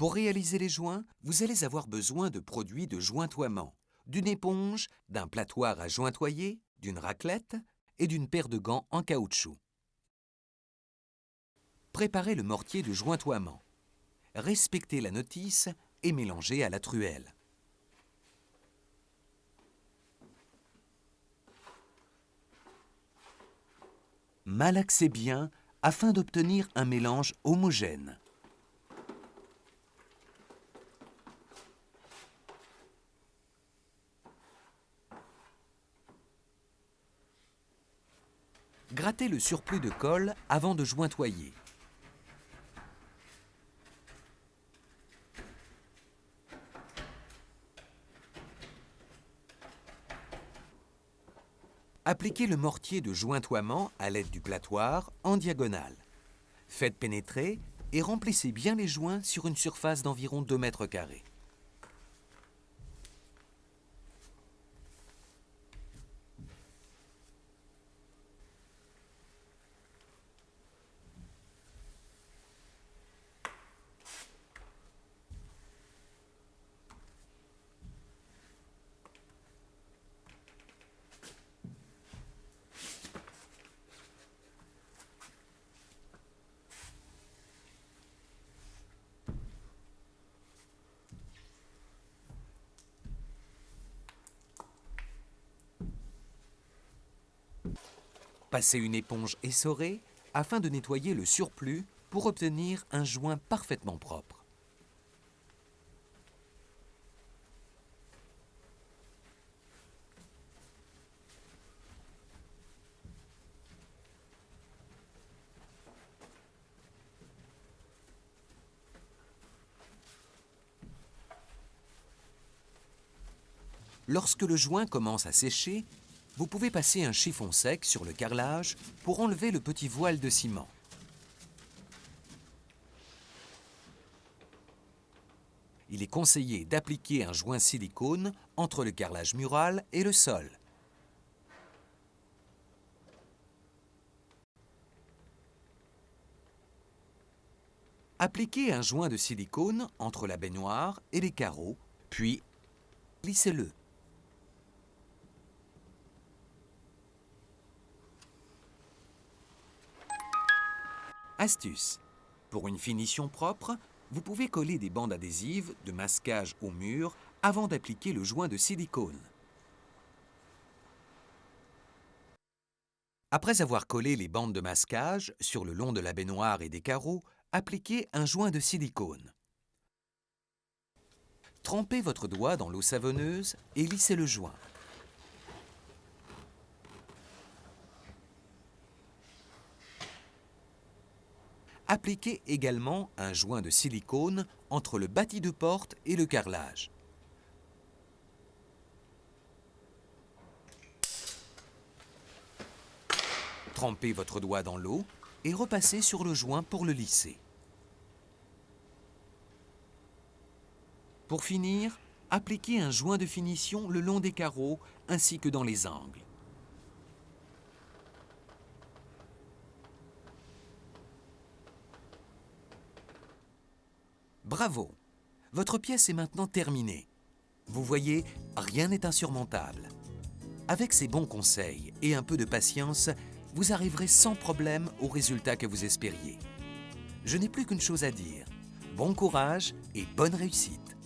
Pour réaliser les joints, vous allez avoir besoin de produits de jointoiement, d'une éponge, d'un platoir à jointoyer, d'une raclette et d'une paire de gants en caoutchouc. Préparez le mortier de jointoiement. Respectez la notice et mélangez à la truelle. Malaxez bien afin d'obtenir un mélange homogène. Grattez le surplus de colle avant de jointoyer. Appliquez le mortier de jointoiement à l'aide du platoir en diagonale. Faites pénétrer et remplissez bien les joints sur une surface d'environ 2 mètres carrés. Passez une éponge essorée afin de nettoyer le surplus pour obtenir un joint parfaitement propre. Lorsque le joint commence à sécher, vous pouvez passer un chiffon sec sur le carrelage pour enlever le petit voile de ciment. Il est conseillé d'appliquer un joint silicone entre le carrelage mural et le sol. Appliquez un joint de silicone entre la baignoire et les carreaux, puis lissez-le. Astuce. Pour une finition propre, vous pouvez coller des bandes adhésives de masquage au mur avant d'appliquer le joint de silicone. Après avoir collé les bandes de masquage sur le long de la baignoire et des carreaux, appliquez un joint de silicone. Trempez votre doigt dans l'eau savonneuse et lissez le joint. Appliquez également un joint de silicone entre le bâti de porte et le carrelage. Trempez votre doigt dans l'eau et repassez sur le joint pour le lisser. Pour finir, appliquez un joint de finition le long des carreaux ainsi que dans les angles. Bravo! Votre pièce est maintenant terminée. Vous voyez, rien n'est insurmontable. Avec ces bons conseils et un peu de patience, vous arriverez sans problème au résultat que vous espériez. Je n'ai plus qu'une chose à dire. Bon courage et bonne réussite!